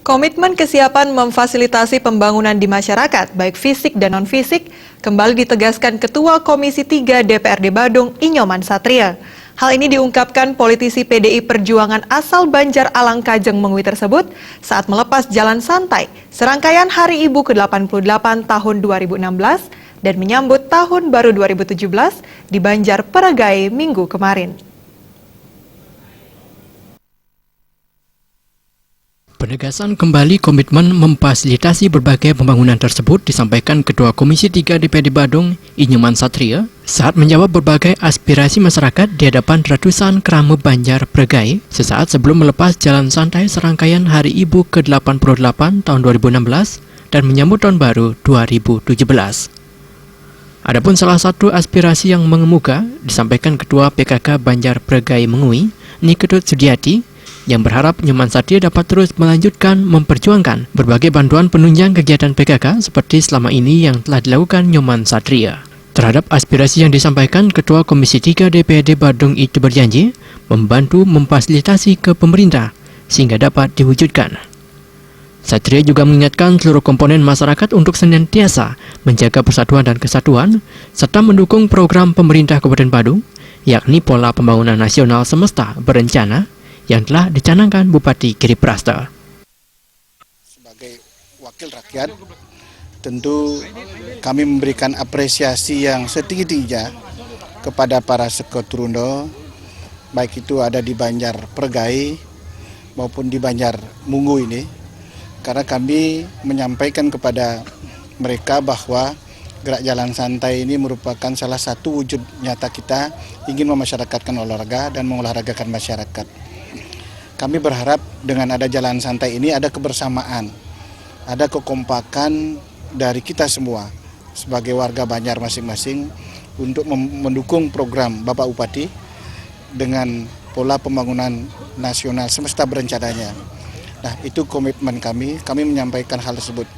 Komitmen kesiapan memfasilitasi pembangunan di masyarakat, baik fisik dan non-fisik, kembali ditegaskan Ketua Komisi 3 DPRD Badung, Inyoman Satria. Hal ini diungkapkan politisi PDI Perjuangan asal Banjar Alang Kajeng Mengui tersebut saat melepas jalan santai serangkaian Hari Ibu ke-88 tahun 2016 dan menyambut Tahun Baru 2017 di Banjar Peregai Minggu kemarin. Penegasan kembali komitmen memfasilitasi berbagai pembangunan tersebut disampaikan Ketua Komisi 3 DPRD Badung, Inyoman Satria, saat menjawab berbagai aspirasi masyarakat di hadapan ratusan kerama Banjar Peregai sesaat sebelum melepas jalan santai serangkaian Hari Ibu ke-88 tahun 2016 dan menyambut Tahun Baru 2017. Adapun salah satu aspirasi yang mengemuka disampaikan Ketua PKK Banjar Peregai Mengui, Niketut Sudiati, yang berharap Inyoman Satria dapat terus melanjutkan memperjuangkan berbagai bantuan penunjang kegiatan PKK seperti selama ini yang telah dilakukan Inyoman Satria. Terhadap aspirasi yang disampaikan, Ketua Komisi 3 DPRD Badung itu berjanji membantu memfasilitasi ke pemerintah sehingga dapat diwujudkan. Satria juga mengingatkan seluruh komponen masyarakat untuk senantiasa menjaga persatuan dan kesatuan serta mendukung program pemerintah Kabupaten Badung, yakni Pola Pembangunan Nasional Semesta Berencana yang telah dicanangkan Bupati Giri Prasta. Sebagai wakil rakyat, tentu kami memberikan apresiasi yang setinggi-tingginya kepada para Sekoturundo, baik itu ada di Banjar Peregai maupun di Banjar Munggu ini, karena kami menyampaikan kepada mereka bahwa gerak jalan santai ini merupakan salah satu wujud nyata kita ingin memasyarakatkan olahraga dan mengolahragakan masyarakat. Kami berharap dengan ada jalan santai ini ada kebersamaan, ada kekompakan dari kita semua sebagai warga Banjar masing-masing untuk mendukung program Bapak Bupati dengan Pola Pembangunan Nasional Semesta Berencananya. Nah, itu komitmen kami menyampaikan hal tersebut.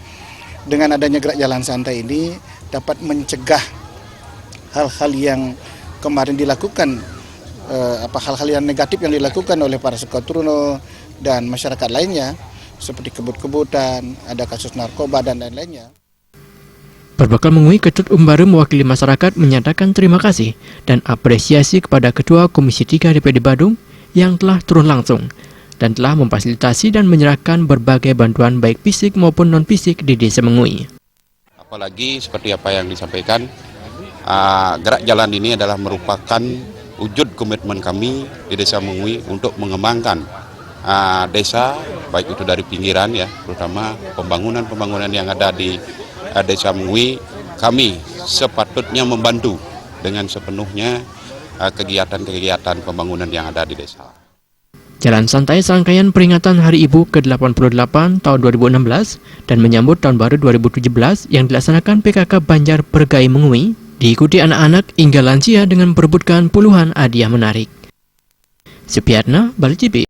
Dengan adanya gerak jalan santai ini dapat mencegah hal-hal yang kemarin dilakukan, hal-hal yang negatif yang dilakukan oleh para Sekoturuno dan masyarakat lainnya seperti kebut-kebutan, ada kasus narkoba dan lain-lainnya. Berbekal Mengui, Ketut Umbara mewakili masyarakat menyatakan terima kasih dan apresiasi kepada Ketua Komisi 3 DPRD Badung yang telah turun langsung dan telah memfasilitasi dan menyerahkan berbagai bantuan baik fisik maupun non-fisik di Desa Mengui. Apalagi seperti apa yang disampaikan, gerak jalan ini adalah merupakan wujud komitmen kami di Desa Mengui untuk mengembangkan desa, baik itu dari pinggiran ya, terutama pembangunan yang ada di Desa Mengui. Kami sepatutnya membantu dengan sepenuhnya kegiatan-kegiatan pembangunan yang ada di desa. Jalan santai serangkaian peringatan Hari Ibu ke-88 tahun 2016 dan menyambut Tahun Baru 2017 yang dilaksanakan PKK Banjar Peregai Mengui diikuti anak-anak hingga lansia dengan memperebutkan puluhan hadiah menarik. Supiatna, Bali TV.